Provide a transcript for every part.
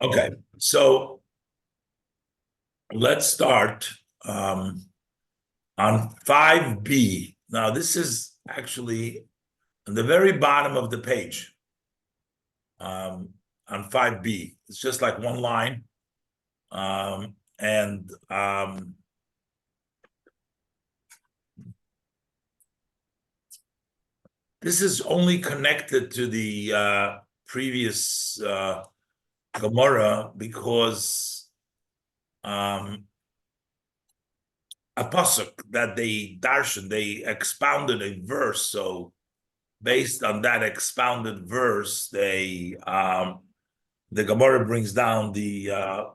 Okay, so let's start on 5B. Now, this is actually on the very bottom of the page on 5B. It's just like one line. And this is only connected to the previous Gemara because a pasuk that they darshan, they expounded a verse. So based on that expounded verse, the Gemara brings down the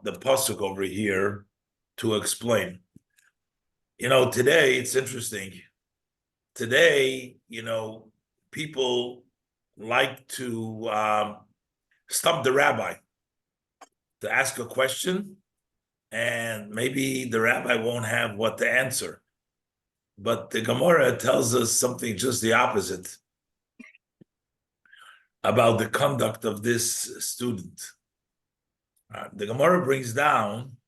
pasuk over here to explain. Today it's interesting. Today, people like to stump the rabbi to ask a question, and maybe the rabbi won't have what to answer. But the Gemara tells us something just the opposite about the conduct of this student. The Gemara brings down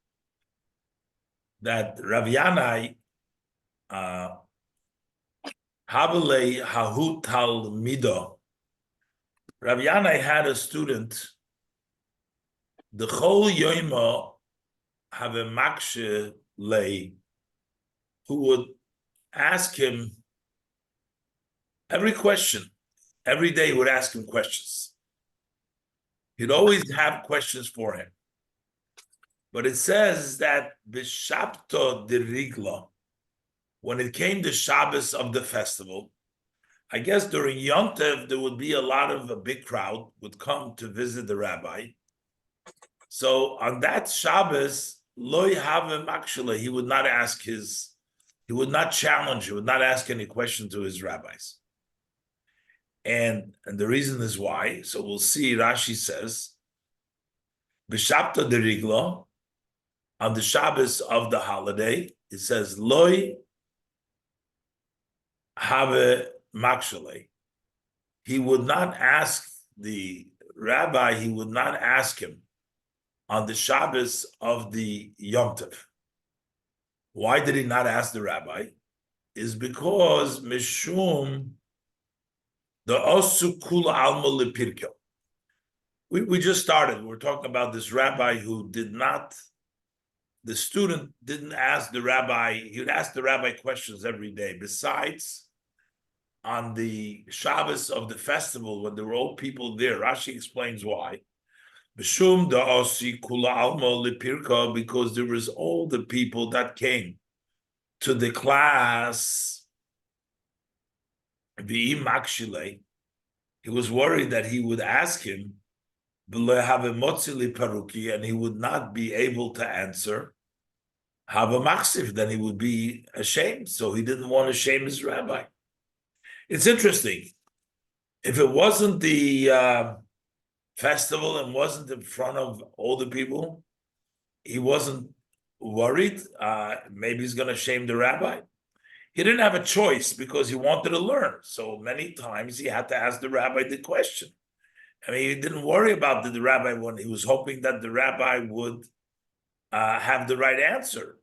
that Rav Yanai Habalei Hahu Talmido. Rav Yanai had a student, the Chol Yoima have a makshe lay, who would ask him every question. Every day he would ask him questions. He'd always have questions for him. But it says that B'Shabto de Rigla, when it came to Shabbos of the festival, I guess during Yom Tov, there would be a big crowd would come to visit the rabbi. So on that Shabbos, Loi have actually, he would not challenge, he would not ask any question to his rabbis. And the reason is why. So we'll see, Rashi says, B'Shabta de Riglo, on the Shabbos of the holiday, it says, Loi have makshale. He would not ask the rabbi, he would not ask him on the Shabbos of the Yom Tov. Why did he not ask the rabbi? Is because Mishum the Osu Kula Alma Lepirko. We just started. We're talking about this rabbi who the student didn't ask the rabbi, he would ask the rabbi questions every day. Besides, on the Shabbos of the festival, when there were all people there, Rashi explains why. B'shum da'asi kula alma lepirka, because there was all the people that came to the class. V'imakshile, he was worried that he would ask him, paruki, and he would not be able to answer. Have a maksif, then he would be ashamed. So he didn't want to shame his rabbi. It's interesting. If it wasn't the festival and wasn't in front of all the people, he wasn't worried. Maybe he's going to shame the rabbi. He didn't have a choice because he wanted to learn. So many times he had to ask the rabbi the question. I mean, he didn't worry about the rabbi when he was hoping that the rabbi would have the right answer.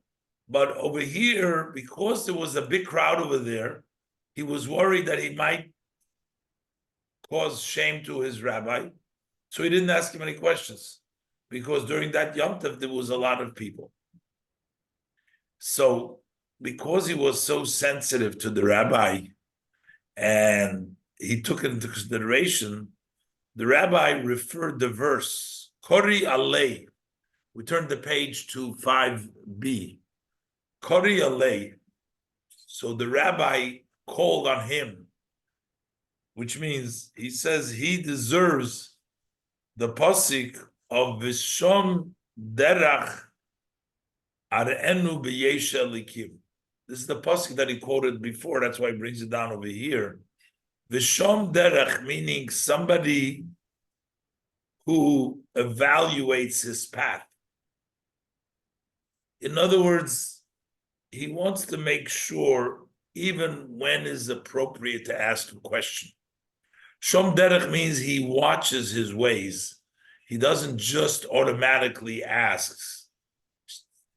But over here, because there was a big crowd over there, he was worried that he might cause shame to his rabbi. So he didn't ask him any questions, because during that Yom Tov, there was a lot of people. So because he was so sensitive to the rabbi and he took it into consideration, the rabbi referred the verse, Kori Alei. We turned the page to 5b. Kori Alei. So the rabbi called on him, which means he says he deserves the pasuk of Vishom Derach Arenu B'Yesha Likim. This is the pasuk that he quoted before. That's why he brings it down over here. Vishom Derech, meaning somebody who evaluates his path. In other words, he wants to make sure even when is appropriate to ask a question. Shom Derech means he watches his ways. he doesn't just automatically ask.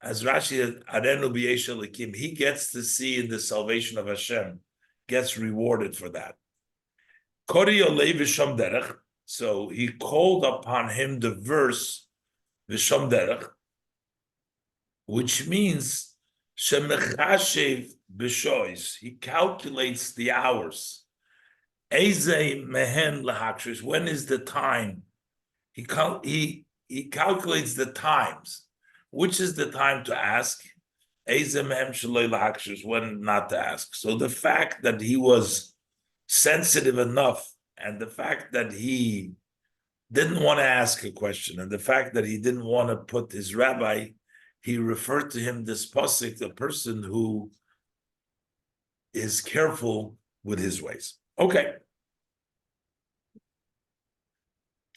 As Rashi Arenu B'Yesha Lekim, he gets to see in the salvation of Hashem, gets rewarded for that. Kori Olei V'Sham Derech, so he called upon him the verse V'Sham Derech, which means Shemechashev B'Shois, he calculates the hours. Eze Mehen Lahakshus, when is the time? He calculates the times. Which is the time to ask? Eze Mehem Shalei Lahakshus, when not to ask. So the fact that he was sensitive enough, and the fact that he didn't want to ask a question, and the fact that he didn't want to put his rabbi, he referred to him this pasuk, the person who is careful with his ways. Okay.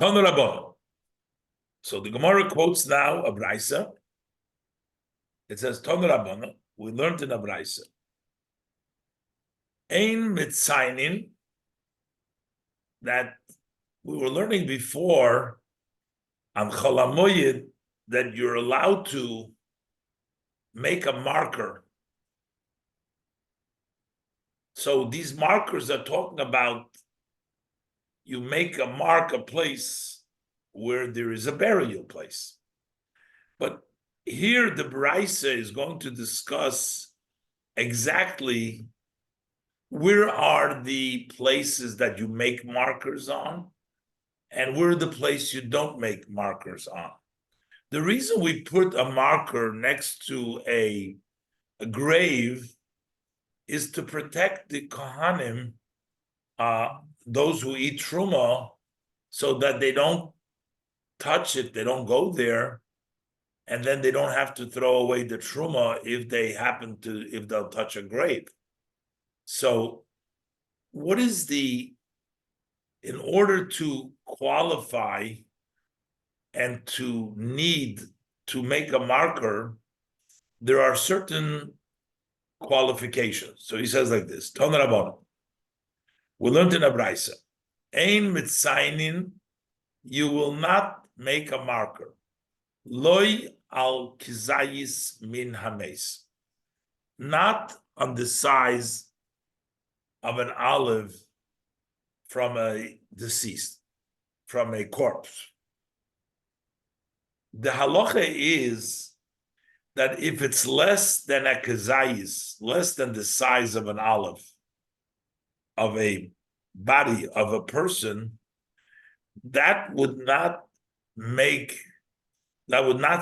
Tanu Rabbanan. So the Gemara quotes now a brisa. It says Tanu Rabbanan. We learned in a brisa. Ein mitzainin, that we were learning before on Chol HaMoed that you're allowed to make a marker. So these markers are talking about you make a mark, a place where there is a burial place. But here the Brisa is going to discuss exactly where are the places that you make markers on and where are the places you don't make markers on. The reason we put a marker next to a grave is to protect the Kohanim, those who eat Truma, so that they don't touch it, they don't go there, and then they don't have to throw away the Truma if they'll touch a grave. So what is in order to qualify and to need to make a marker, there are certain qualifications. So he says like this, Ton Rabbanan. We learned in a brisa, Ein mitzainin, you will not make a marker. Loi al kizayis min hames, not on the size of an olive from a deceased, from a corpse. The halacha is that if it's less than a kizayis, less than the size of an olive, of a body of a person, that would not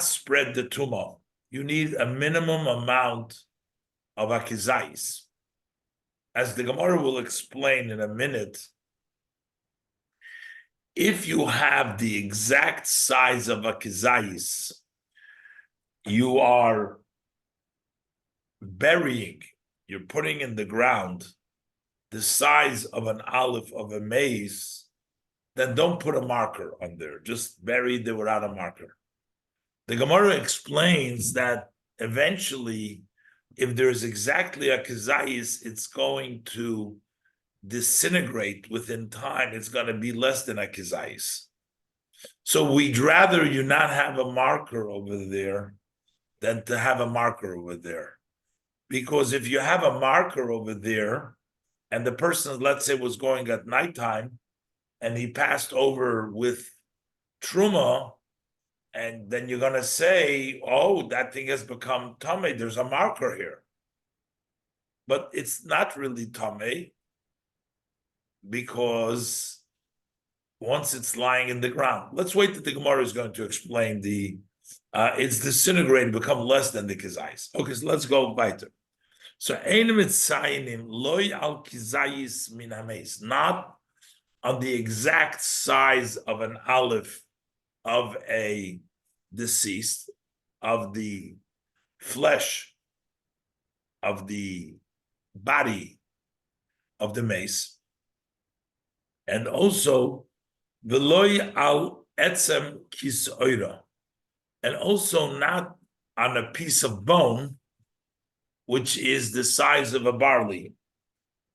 spread the tumah. You need a minimum amount of akizais. As the Gemara will explain in a minute, if you have the exact size of akizais, you are burying, you're putting in the ground the size of an olive of a maize, then don't put a marker on there. Just bury it without a marker. The Gemara explains that eventually, if there's exactly a kizayis, it's going to disintegrate within time. It's going to be less than a kizayis. So we'd rather you not have a marker over there than to have a marker over there. Because if you have a marker over there, and the person, let's say, was going at nighttime, and he passed over with truma, and then you're going to say, oh, that thing has become tamei, there's a marker here. But it's not really tamei, because once it's lying in the ground. Let's wait that the Gemara is going to explain it's disintegrated, become less than the kizayis. Okay, so let's go weiter. So loy al kizayis min hameis, not on the exact size of an olive of a deceased, of the flesh of the body of the mace, and also veloy al etzem kisoira, and also not on a piece of bone, which is the size of a barley.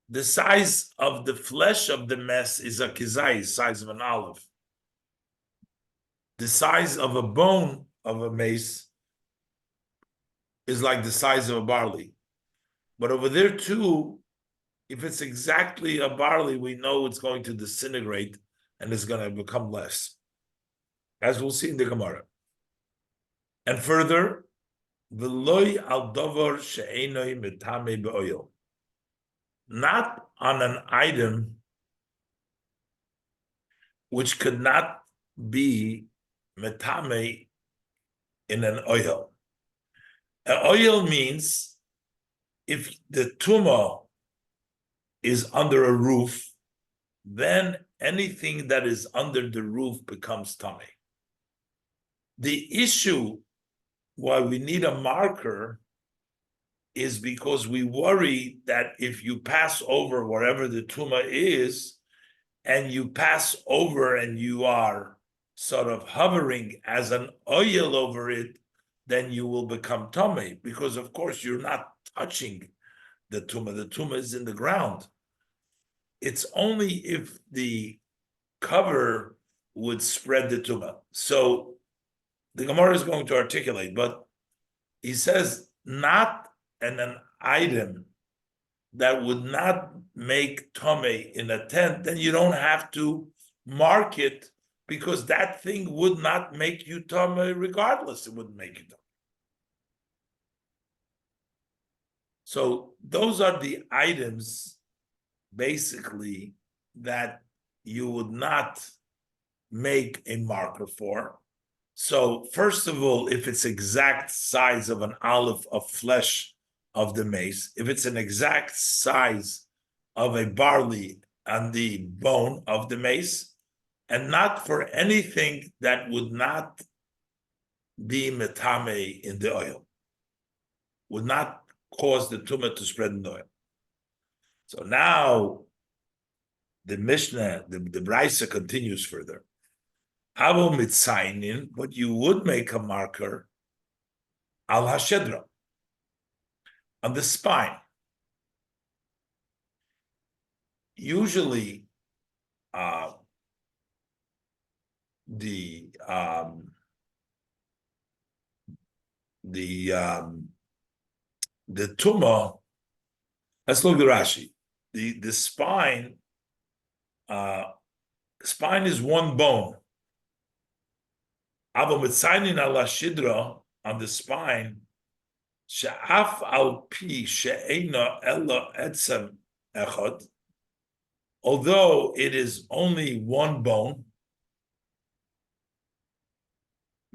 The size of the flesh of the mess is a kizai, size of an olive. the size of a bone of a mace is like the size of a barley. But over there too, if it's exactly a barley, we know it's going to disintegrate and it's going to become less, as we'll see in the Gemara. And further, v'loy al davar she'enoi metame be'oil, not on an item which could not be metame in an oil. An oil means if the tumah is under a roof, then anything that is under the roof becomes tummy. The issue why we need a marker is because we worry that if you pass over wherever the tumah is, and you pass over and you are sort of hovering as an oil over it, then you will become tummy, because of course you're not touching the tumah. The tumah is in the ground. It's only if the cover would spread the tumah. So the Gemara is going to articulate, but he says not an item that would not make tomei in a tent, then you don't have to mark it, because that thing would not make you tomei regardless. It wouldn't make you tomei. So those are the items, basically, that you would not make a marker for. So first of all, if it's exact size of an olive of flesh of the mace, if it's an exact size of a barley on the bone of the mace, and not for anything that would not be metame in the oil, would not cause the tumah to spread in the oil. So now the Mishnah, the Brisa continues further. Avo mitzainin, but you would make a marker al hashedra, on the spine. Usually, the tumah. Let's look at Rashi. The spine. Spine is one bone. Avo mitzainin al hashedra, on the spine. She'af al pi she'eina ella etzem echad, although it is only one bone,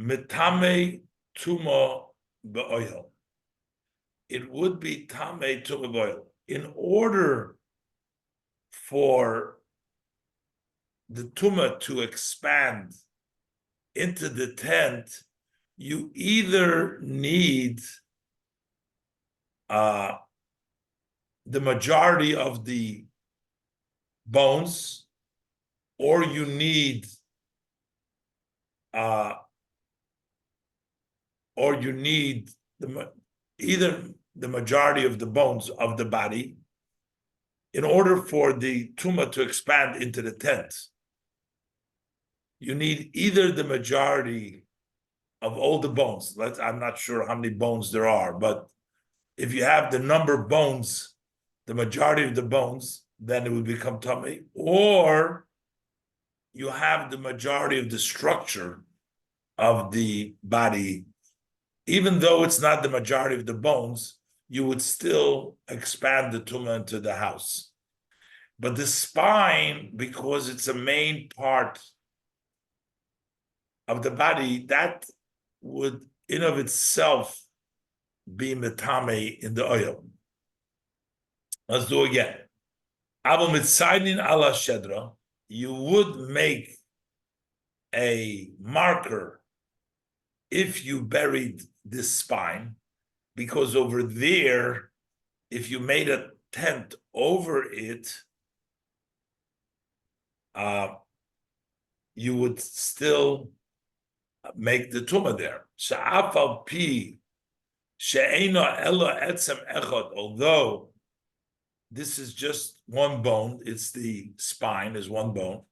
metame tuma be'oil, it would be tame tuma be'oil. In order for the tuma to expand into the tent, you either need the majority of the bones, or you need either the majority of the bones of the body in order for the tumah to expand into the tent. You need either the majority of all the bones. I'm not sure how many bones there are, but if you have the number of bones, the majority of the bones, then it would become tummy. Or you have the majority of the structure of the body, even though it's not the majority of the bones, you would still expand the tumah into the house. But the spine, because it's a main part of the body, that would in of itself be metame in the oil. Let's do again. Avo mitzainin ala shedra, you would make a marker if you buried this spine, because over there, if you made a tent over it, you would still make the tumah there. Sha'af al pi she'eina ella etzem echad, although this is just one bone, it's the spine is one bone.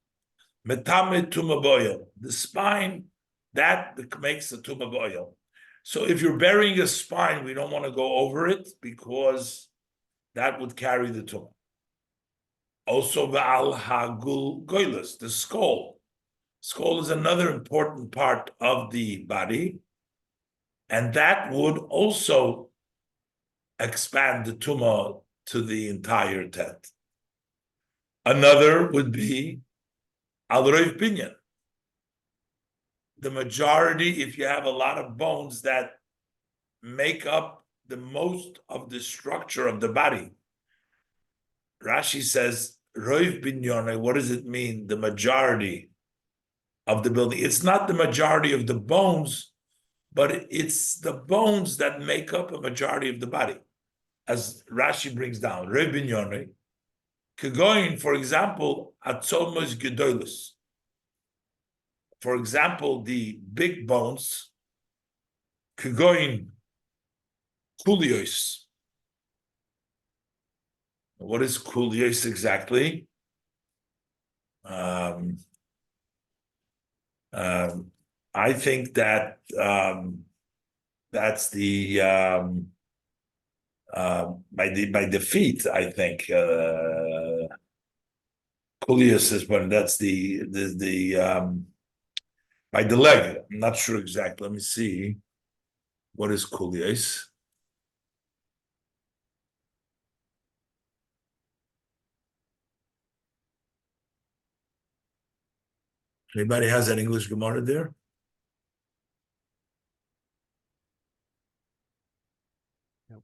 Metame tumah boil. The spine that makes the tumah b'oil. So if you're burying a spine, we don't want to go over it because that would carry the tumah. Also, v'al hagul goylus, the skull. Skull is another important part of the body, and that would also expand the tumah to the entire tent. Another would be al roiv binyan. The majority, if you have a lot of bones that make up the most of the structure of the body. Rashi says, roiv binyan, what does it mean? The majority of the building. It's not the majority of the bones, but it's the bones that make up a majority of the body. As Rashi brings down, roiv binyan, kegoin, for example, atzomos gedolos. For example, the big bones, kegoin kulios. What is kulios exactly? I think that that's the by the feet. I think kulios is when that's the by the leg. I'm not sure exactly. Let me see. What is kulios? Anybody has an English Gemara there? Nope.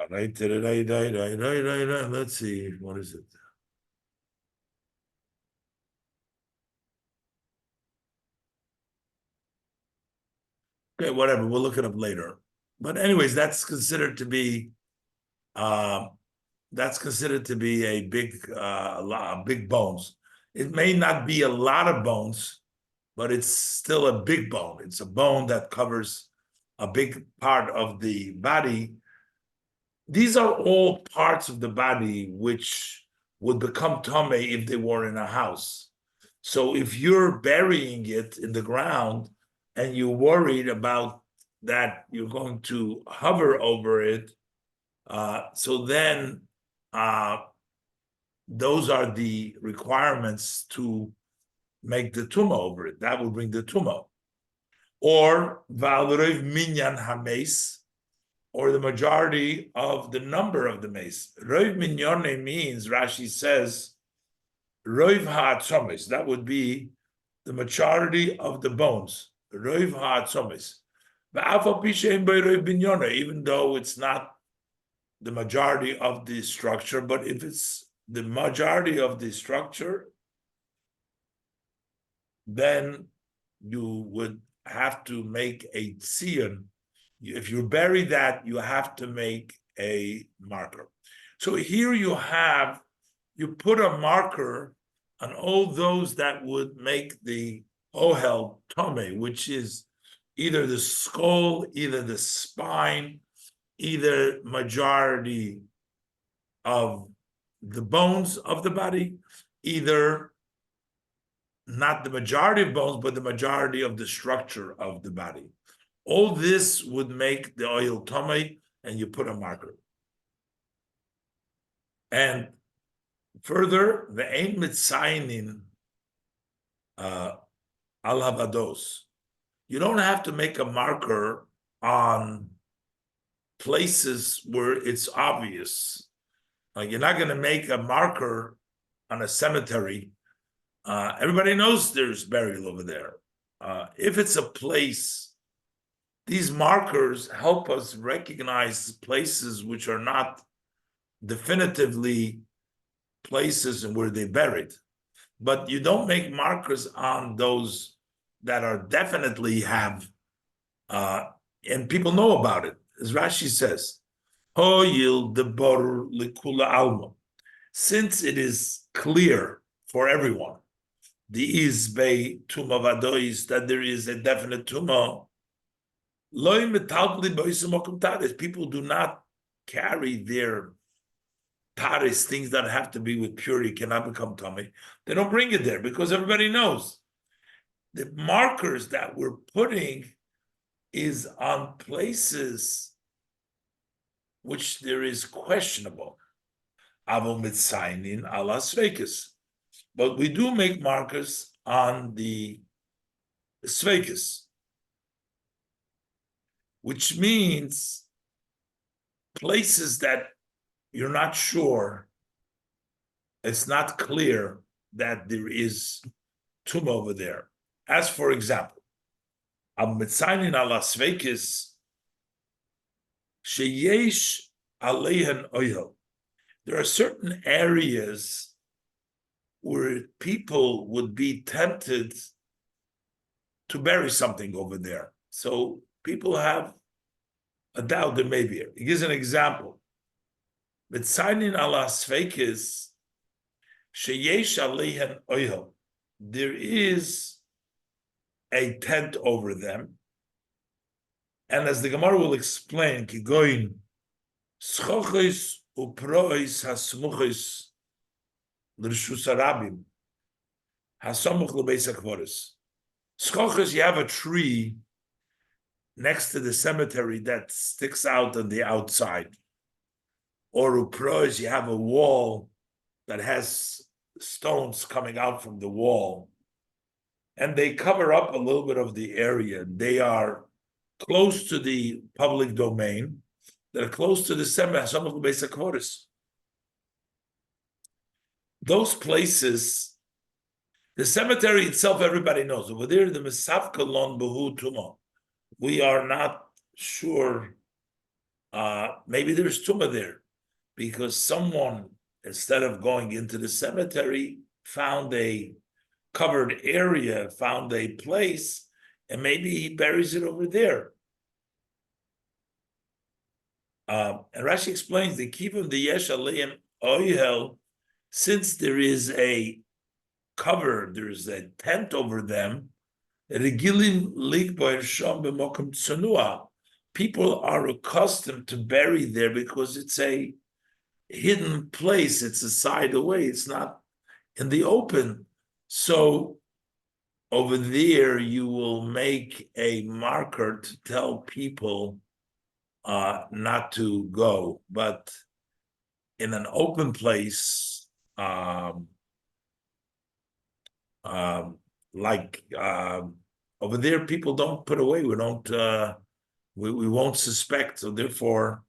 Right. Let's see. What is it? Okay, whatever. We'll look it up later. But anyways, that's considered to be a big bones. It may not be a lot of bones, but it's still a big bone. It's a bone that covers a big part of the body. These are all parts of the body which would become tame if they were in a house. So if you're burying it in the ground and you're worried about that you're going to hover over it, so then those are the requirements to make the tumah over it. That will bring the tumah. Or valrev minyan hames, or the majority of the number of the mace. Roiv minyone means, Rashi says, roiv ha'atzomis. That would be the majority of the bones. Roiv ha'atzomis. Even though it's not the majority of the structure, but if it's the majority of the structure, then you would have to make a tzion. If you bury that, you have to make a marker. So here you put a marker on all those that would make the ohel tome, which is either the skull, either the spine, either majority of the bones of the body, either not the majority of bones, but the majority of the structure of the body. All this would make the oil tome, and you put a marker. And further, the ein mitzainin al havados. You don't have to make a marker on places where it's obvious. Like you're not going to make a marker on a cemetery. Everybody knows there's burial over there. If it's a place, these markers help us recognize places which are not definitively places where they buried. But you don't make markers on those that are definitely have, and people know about it. As Rashi says, Hoyil debor likula alma. Since it is clear for everyone, the izbei tuma vadois, that there is a definite tuma, loy metalpli boisim okum tades. People do not carry their taris, things that have to be with purity, cannot become tummy. They don't bring it there because everybody knows the markers that we're putting is on places which there is questionable. Avol mitzainin ala sveikis. But we do make markers on the sveikis, which means places that you're not sure, it's not clear that there is tumah over there. As for example, al mitzainin ala sveikis sheyesh aleihen oyel. There are certain areas where people would be tempted to bury something over there. So people have a doubt that maybe. He gives an example. Mitzainin ala sveikis sheyesh aleihen oyel. There is a tent over them. And as the Gemara will explain, kigoin schochis uprois hasmuchis l'rshus harabim hasamuch lebeis hakvoros. Schochis, you have a tree next to the cemetery that sticks out on the outside. Or uprois, you have a wall that has stones coming out from the wall. And they cover up a little bit of the area. They are close to the public domain. They're close to the cemetery. Those places, the cemetery itself, everybody knows. Over there, the Mesavka Lon Behu Tuma. We are not sure. Maybe there's Tuma there because someone, instead of going into the cemetery, found a covered area, found a place, and maybe he buries it over there. And Rashi explains the kivum the yesh aleim oyel, since there is a cover, there's a tent over them. Regilim ligboir shom b'mokum tsunua. People are accustomed to bury there because it's a hidden place. It's a side away. It's not in the open. So over there, you will make a marker to tell people not to go. But in an open place, like over there, people don't put away. We don't. We won't suspect. So therefore,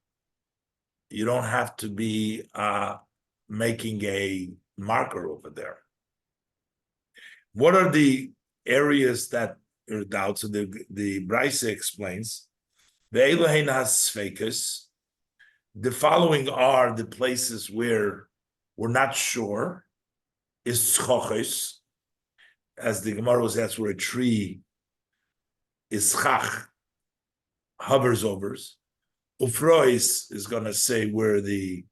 you don't have to be making a marker over there. What are the areas that are doubt? So the Braise explains, the following are the places where we're not sure, is schochis, as the Gemara was asked, where a tree is schach, hovers over. Ufrois is going to say where the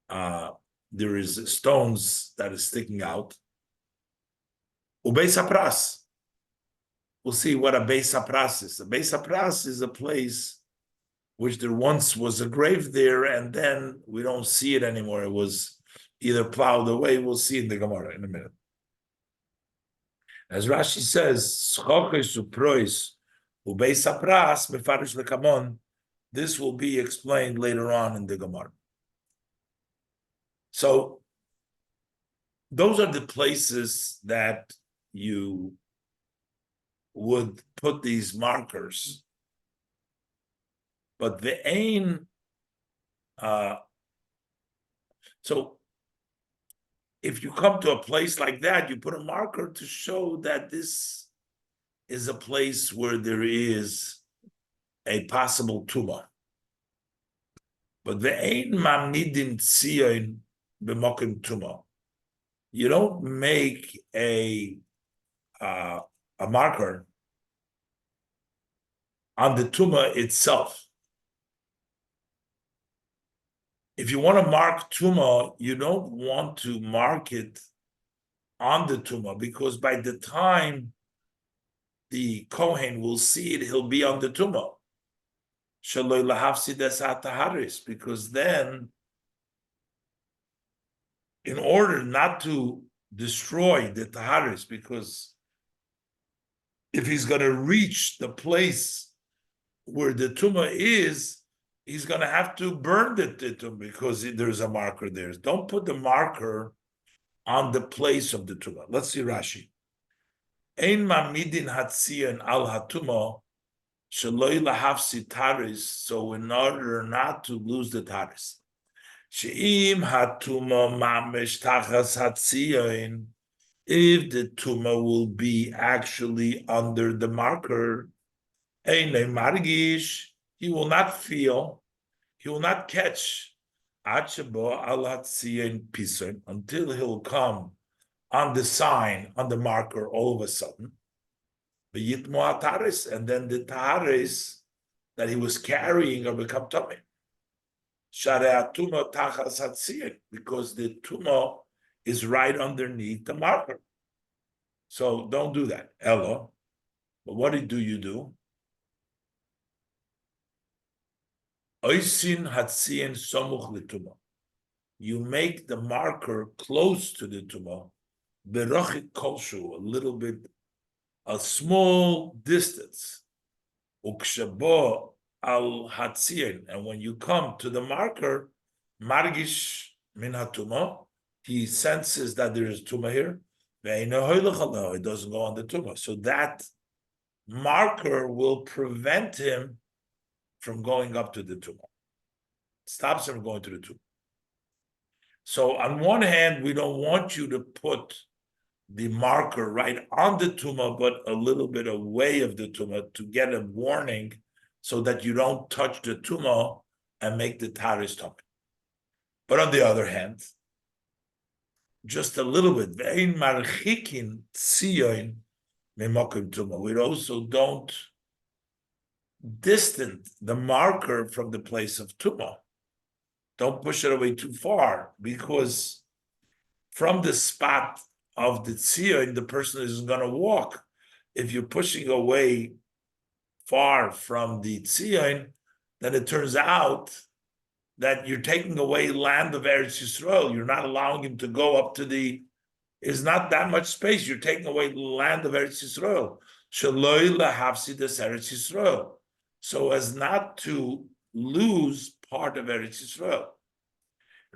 there is stones that is sticking out. Ubeis hapras. We'll see what a beis hapras is. A beis hapras is a place which there once was a grave there, and then we don't see it anymore. It was either plowed away. We'll see in the Gemara in a minute. As Rashi says, schokes uprois ubeis hapras mefarish lekamon. This will be explained later on in the Gemara. So those are the places that you would put these markers. But the aim, so if you come to a place like that, you put a marker to show that this is a place where there is a possible tumah. But the ain mamnidim tzion b'mokim tumah. You don't make a marker on the tumah itself. If you want to mark tumah, you don't want to mark it on the tumah, because by the time the Kohen will see it, he'll be on the tumah. Because then in order not to destroy the taharis, because if he's going to reach the place where the tumah is, he's going to have to burn the tumah because there's a marker there. Don't put the marker on the place of the tumah. Let's see Rashi. Ein mamidin hatzion al hatuma sheloi lahafsi taris. So in order not to lose the taris, sheim hatuma mamish tachas hatzion. If the tumah will be actually under the marker, ein margish, he will not feel, he will not catch achabo al hatzion pison until he'll come on the sign, on the marker, all of a sudden, and then the taharis that he was carrying are become tummy. Because the tumah is right underneath the marker. So don't do that. Elo. But what do you do? Oisin hatzien somuch l'tumah. You make the marker close to the tumah, berochit kolshu, a little bit, a small distance. Ukshabo al hatzien, and when you come to the marker, margish min hatuma, he senses that there is tumah here. It doesn't go on the tumah, so that marker will prevent him from going up to the tumah. Stops him from going to the tumah. So on one hand, we don't want you to put the marker right on the tumah, but a little bit away of the tumah to get a warning so that you don't touch the tumah and make the taharis tumah. But on the other hand, just a little bit, ve'ein marchikin tzion memokim tumah. We also don't distant the marker from the place of tumah. Don't push it away too far, because from the spot of the tzion, the person isn't going to walk. If you're pushing away far from the tzion, then it turns out that you're taking away land of Eretz Yisrael. You're not allowing him to go up to is not that much space. You're taking away the land of Eretz Yisrael. Shaloi lahafsi des Eretz Yisrael. So as not to lose part of Eretz Yisrael.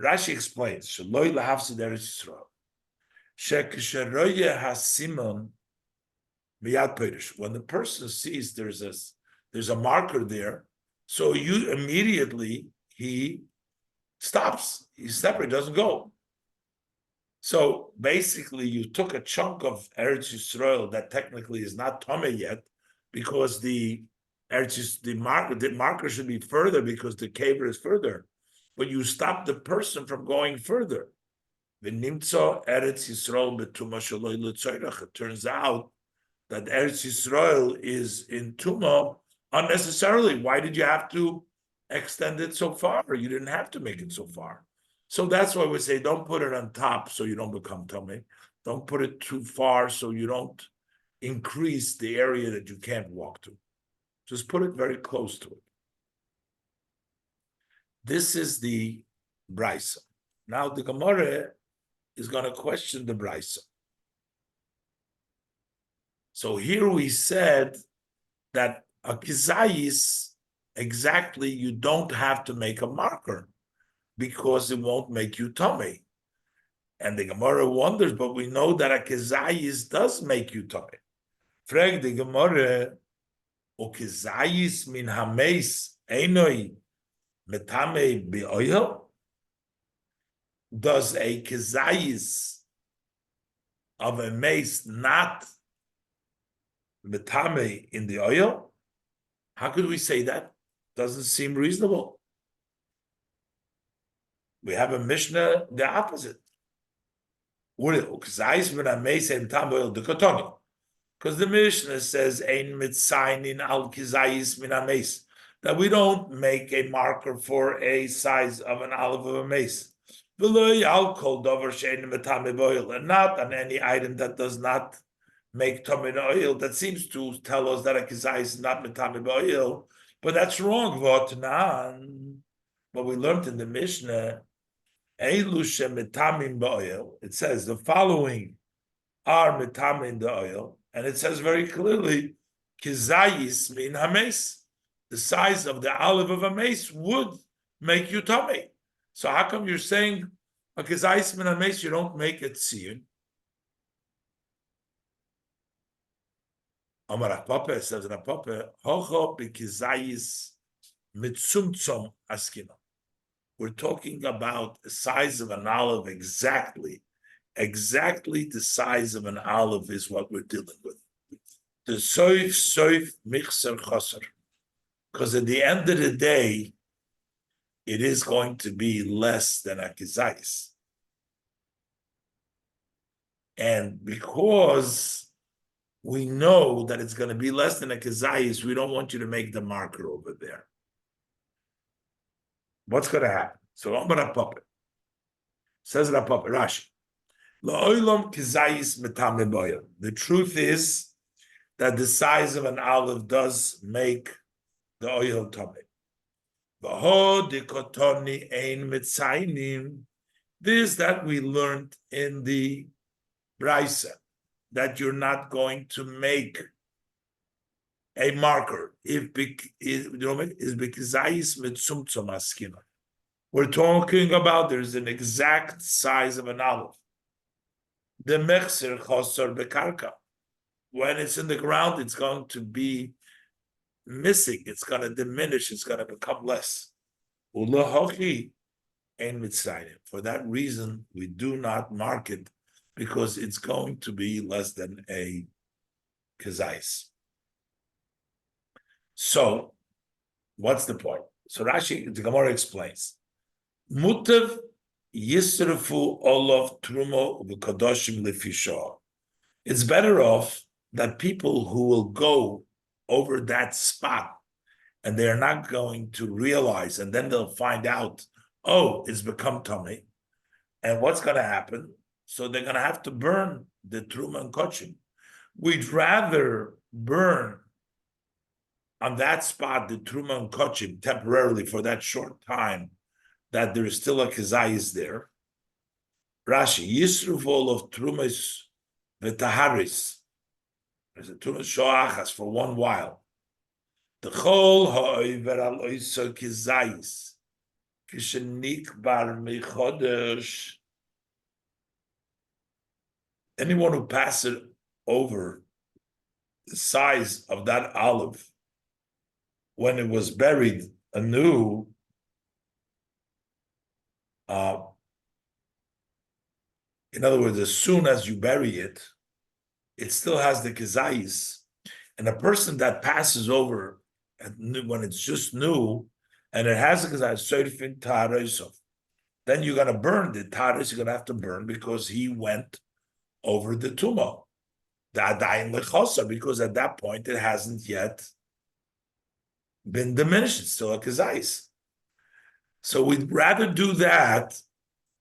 Rashi explains, Shaloi lahafsi des Eretz Yisrael. When the person sees there's a marker there, so you immediately he stops. He's separate, doesn't go. So basically, you took a chunk of Eretz Yisrael that technically is not Tomei yet, because the marker should be further because the caver is further, but you stop the person from going further. V'nimtzo Eretz Yisrael b'tumah shaloi l'tzoyrach. It turns out that Eretz Yisrael is in tumah unnecessarily. Why did you have to extend it so far? You didn't have to make it so far. So that's why we say don't put it on top so you don't become tummy. Don't put it too far so you don't increase the area that you can't walk to. Just put it very close to it. This is the Brisa. Now the Gemara is going to question the Brisa. So here we said that a kizayis, exactly, you don't have to make a marker because it won't make you tummy. And the Gemara wonders, but we know that a kizayis does make you tummy. Frag the Gemara, o kizayis min hameis einoi metame be'oil? Does a kizayis of a mace not metame in the oil? How could we say that? Doesn't seem reasonable. We have a Mishnah the opposite. Because the Mishnah says ein mitzainin al kizayis min hameis, that we don't make a marker for a size of an olive of a mace. And not on any item that does not make tummy oil. That seems to tell us that a kizayis is not metame oil, but that's wrong. What we learned in the Mishnah Eilu shemitamim ba'oil. It says the following are mitamin the oil, and it says very clearly, kizayis min hames. The size of the olive of a mace would make you tummy. So how come you're saying a kizayis min hames? You don't make it tziyun. Amar Papa says in Papa, hocho b'kizayis mitzumtzom askina. We're talking about the size of an olive exactly the size of an olive is what we're dealing with. The soif mixer chaser. Because at the end of the day, it is going to be less than a kizayis. And because we know that it's going to be less than a kizayis, we don't want you to make the marker over there. What's going to happen? So Omar Papa says Papa Rashi. The truth is that the size of an olive does make the oil tummy. This that we learned in the Brisa, that you're not going to make a marker if is bekizayis mitzumtzum askina. We're talking about there's an exact size of an olive. The mechser chosor bekarka. When it's in the ground, it's going to be missing. It's going to diminish. It's going to become less. Ulahochi ein mitzayim. For that reason, we do not mark it because it's going to be less than a kazais. So, what's the point? So Rashi, the Gemara explains. Mutav yisrafu olav trumo v'kadoshim lefisha. It's better off that people who will go over that spot and they're not going to realize, and then they'll find out, oh, it's become tummy. And what's going to happen? So they're going to have to burn the truma and kochim. We'd rather burn on that spot the truma and kochim temporarily for that short time that there is still a kazayis there. Rashi, yisruvol of trumas v'taharis. There's a trumas shoachas for one while. The chol ha'oiver al oiso kazayis kishenik bar mechodesh. Anyone who passes over the size of that olive when it was buried anew, in other words, as soon as you bury it, it still has the kizayis. And a person that passes over when it's just new and it has the kizayis, then you're going to burn the taris, you're going to have to burn because he went over the tumah. Because at that point it hasn't yet been diminished. It's still a kizayis. So we'd rather do that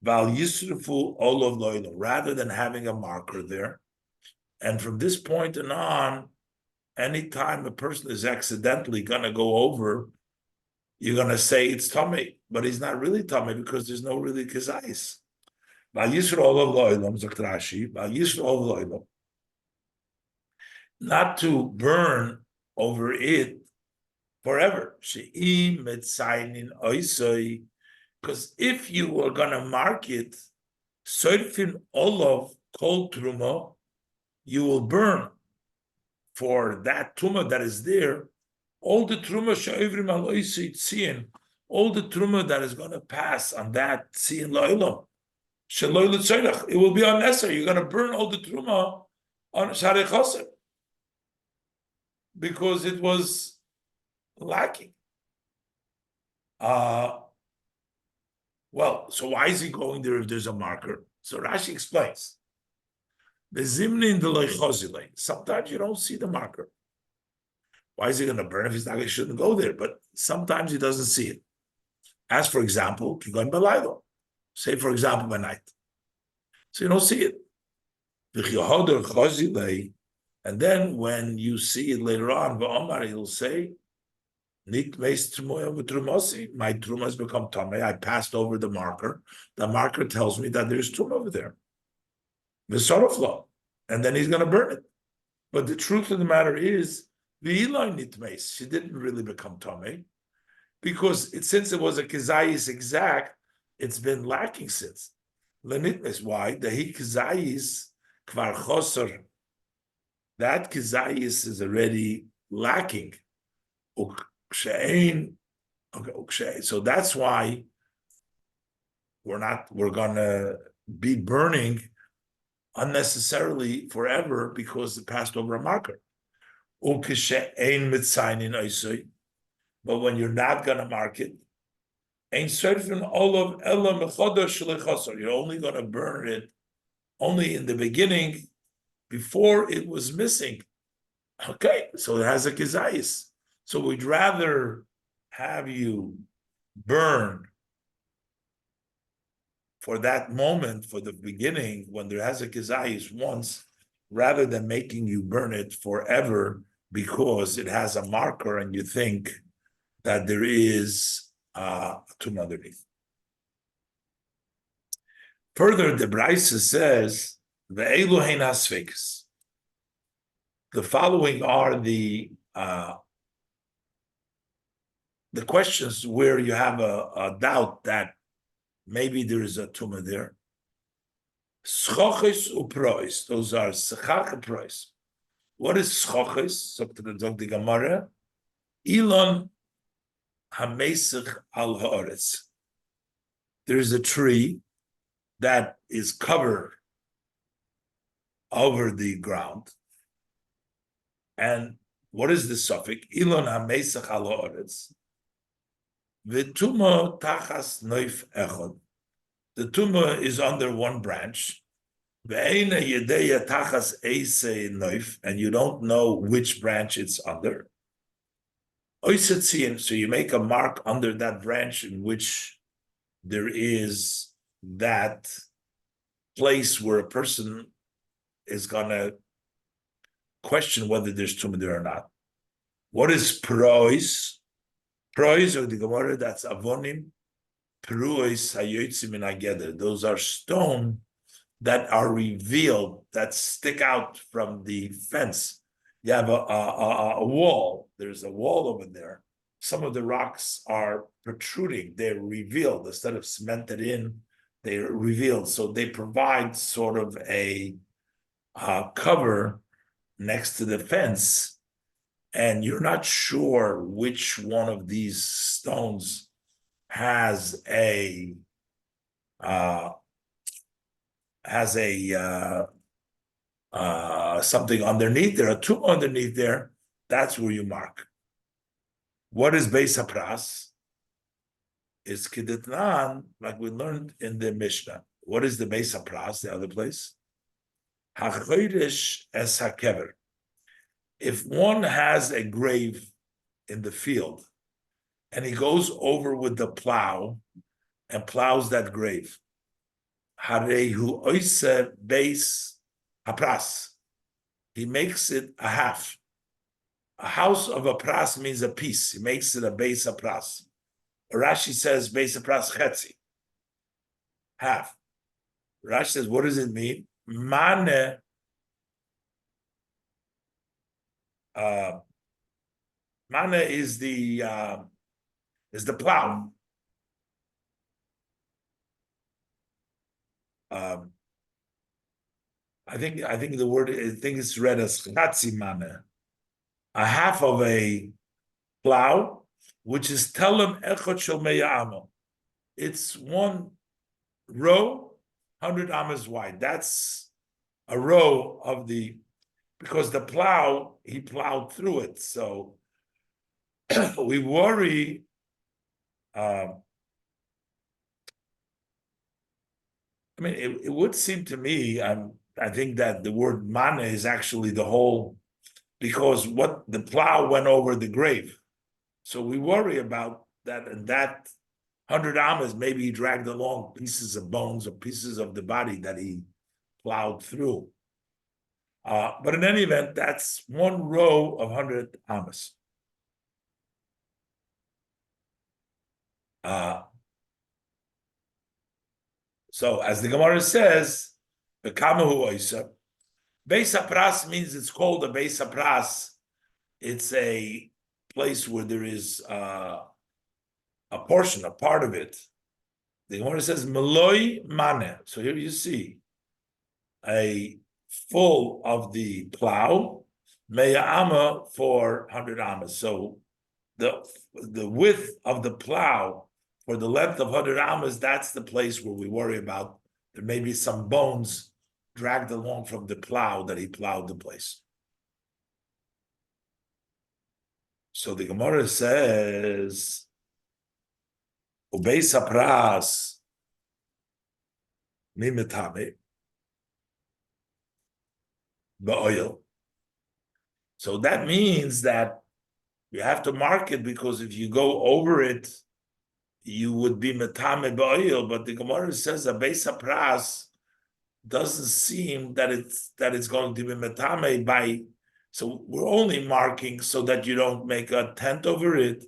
rather than having a marker there. And from this point on, anytime a person is accidentally going to go over, you're going to say it's tummy, but he's not really tummy because there's no really kizayis. Not to burn over it forever. Because if you were going to mark it, Soifin Olav Kol Truma, you will burn for that Truma that is there, all the Truma Sha'ivrim Al Tzion, all the Truma that is going to pass on that Tzion Lo'ilam. It will be unnecessary. You're going to burn all the Truma on Sharei Choser because it was lacking. Well, so why is he going there if there's a marker? So Rashi explains. Sometimes you don't see the marker. Why is he going to burn if he's not? He shouldn't go there. But sometimes he doesn't see it. As for example, you're going by Lilo. Say, for example, by night. So you don't see it. And then when you see it later on, he'll say, Nit meis trumoya v'trumosi. My truma has become tamei. I passed over the marker. The marker tells me that there's truma over there. The soroflo, and then he's going to burn it. But the truth of the matter is, the Eloi nit meis. She didn't really become tamei because since it was a kizayis exact, it's been lacking since. Lenit meis. Why? The he kizayis kvar choser. That kizayis is already lacking. Okay, so that's why we're gonna be burning unnecessarily forever because it passed over a marker. But when you're not gonna mark it, you're only gonna burn it only in the beginning before it was missing. Okay, so it has a kizayis. So we'd rather have you burn for that moment, for the beginning, when there has a kizayis once, rather than making you burn it forever because it has a marker and you think that there is a tomb underneath. Further, the Brisa says, "Ve'elu hein hasfekes." The following are the questions where you have a doubt that maybe there is a tumor there. Schoches uprois. Those are schach and prois. What is schoches? So the Gemara, Elon hamesich al haaretz. There is a tree that is covered over the ground. And what is the suffix? Elon hamesich al haaretz. V'tuma tachas noif echod. The tumor is under one branch. Ve'ena yedeya tachas eisei noif, and you don't know which branch it's under. Oisetziin, so you make a mark under that branch in which there is that place where a person is gonna question whether there's tumor there or not. What is prois? Prois of the Gemara, that's avonim. Prois hayotzim min hageder. Those are stone that are revealed, that stick out from the fence. You have a wall. There's a wall over there. Some of the rocks are protruding. They're revealed. Instead of cemented in, they're revealed. So they provide sort of a cover next to the fence. And you're not sure which one of these stones has a something underneath. There are two underneath there. That's where you mark. What is Beis HaPras? It's Kidetnan, like we learned in the Mishnah. What is the Beis HaPras, the other place? HaChodesh es HaKever. If one has a grave in the field and he goes over with the plow and plows that grave, Harehu oise beis hapras. He makes it a half. A house of a pras means a piece. He makes it a beis hapras. Rashi says beis hapras chetzi, half. Rashi says, what does it mean? Mane. Mana is the plow. I think the word, I think it's read as chatzi mana, a half of a plow, which is telem echot shel meya amo. It's one row, 100 amas wide. That's a row of the, because the plow, he plowed through it. So we worry I mean, it would seem to me, I think that the word mana is actually the whole, because what the plow went over the grave. So we worry about that, and that 100 amas, maybe he dragged along pieces of bones or pieces of the body that he plowed through. But in any event, that's one row of 100 amas. So as the Gemara says, the Kamahu Oisa, Beis Hapras means it's called a Beis Hapras. It's a place where there is a portion, a part of it. The Gemara says Meloi Mane. So here you see a full of the plow, Meya Amma for 100 Ammas. So the width of the plow for the length of 100 Ammas, that's the place where we worry about there may be some bones dragged along from the plow that he plowed the place. So the Gemara says, Ubeis Hapras Mimetame Ba'oil. So that means that you have to mark it, because if you go over it, you would be metame ba'oil. But the Gemara says a Beis Hapras doesn't seem that it's going to be metame by. So we're only marking so that you don't make a tent over it.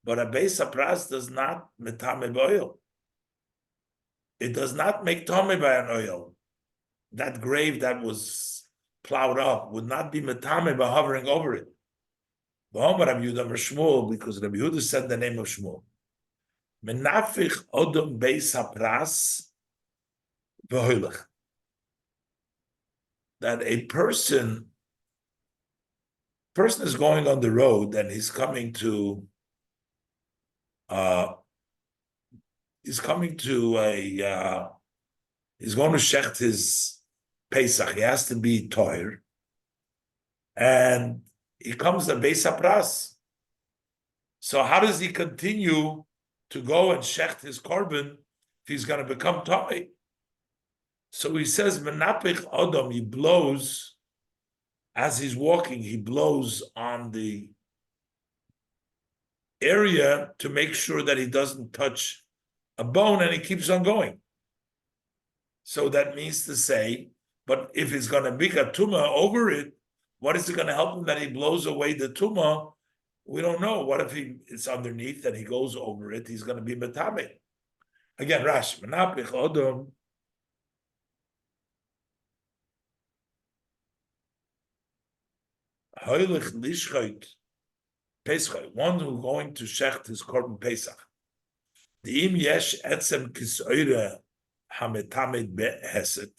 But a Beis Hapras does not metame ba'oil. It does not make tame by an oil. That grave that was plowed up would not be metame by hovering over it. Because Rabbi Yehuda said the name of Shmuel. Menafich odom Beis Hapras v'hoilech. That a person is going on the road and he's coming to he's going to shecht his Pesach. He has to be toir, and he comes to Beis Hapras. So how does he continue to go and shecht his korban if he's going to become tamei? So he says, Menapich Odom, he blows, as he's walking, he blows on the area to make sure that he doesn't touch a bone, and he keeps on going. So that means to say, but if he's going to make a tumah over it, what is it going to help him that he blows away the tumah? We don't know. What if it's underneath and he goes over it? He's going to be metame. Again, Rashi, Menapich Odom. Hoilich lishchait Pesach, one who's going to shecht his korban Pesach. The im yesh etzem kisoire hametamed behesed.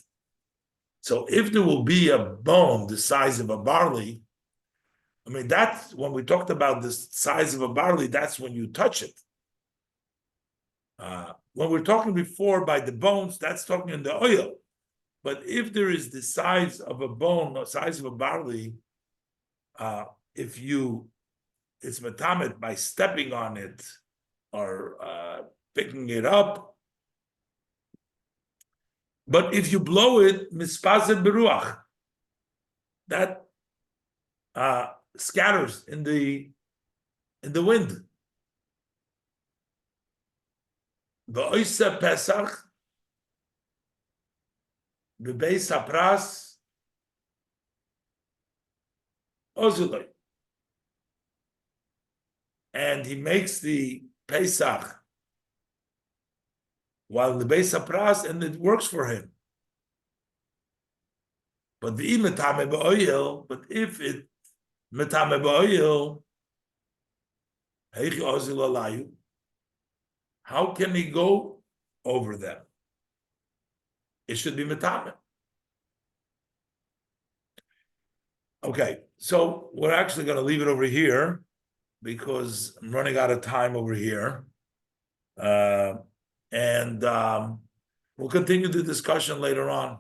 So if there will be a bone the size of a barley, I mean, that's when we talked about the size of a barley, that's when you touch it. When we're talking before by the bones, that's talking in the oil. But if there is the size of a bone, the size of a barley, it's metamet by stepping on it or picking it up. But if you blow it, mispazet beruach, that scatters in the wind. V'oisa Pesach, b'beis hapras, ozulay. And he makes the Pesach while in the Beis Hapras, and it works for him. But the metame ba'oil, but if it metame ba'oil, heichi ozil alayu, how can he go over them? It should be metame. Okay, so we're actually going to leave it over here because I'm running out of time over here. And we'll continue the discussion later on.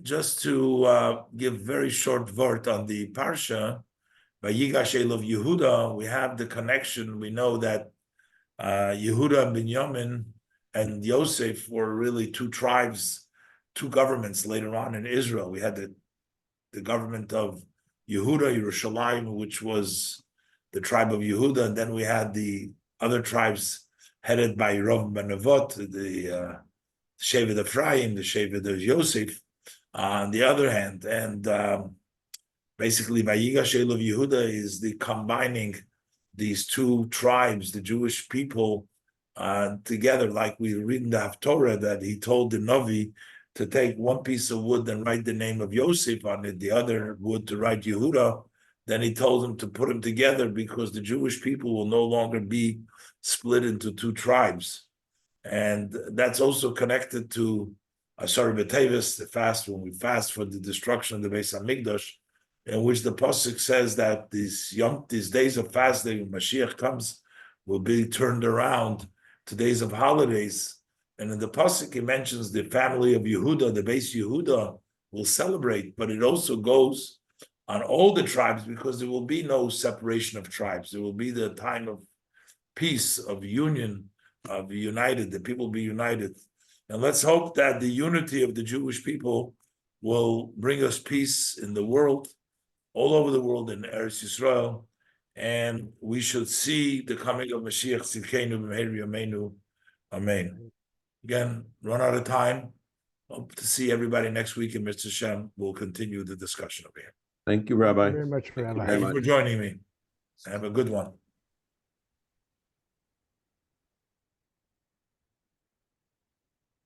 Just to give very short word on the Parsha, by Yigash Elov Yehuda, we have the connection. We know that Yehuda and Binyamin and Yosef were really two tribes, two governments later on in Israel. We had the government of Yehuda, Yerushalayim, which was the tribe of Yehuda, and then we had the other tribes headed by Rov ben Avot, the Shevet Ephraim, the Shevet of Yosef, on the other hand. And basically, Vayigash Elov Yehuda is the combining these two tribes, the Jewish people, together, like we read in the Haftorah that he told the Navi to take one piece of wood and write the name of Yosef on it, the other wood to write Yehuda. Then he told them to put them together because the Jewish people will no longer be split into two tribes. And that's also connected to Asar B'Tevis, the fast, when we fast for the destruction of the Beis HaMikdash, in which the Pasuk says that these days of fasting, when Mashiach comes, will be turned around to days of holidays. And in the Pasuk, he mentions the family of Yehuda, the Beis Yehuda, will celebrate, but it also goes on all the tribes because there will be no separation of tribes. There will be the time of peace, of union, of united, the people be united. And let's hope that the unity of the Jewish people will bring us peace in the world, all over the world, in Eretz Yisrael, and we should see the coming of Mashiach Tzidkenu b'meir yameinu. Amen. Again, run out of time. Hope to see everybody next week in Mr. Shem. We'll continue the discussion over here. Thank you, Rabbi. Thank you very much, Rabbi. Thank you for joining me. Have a good one.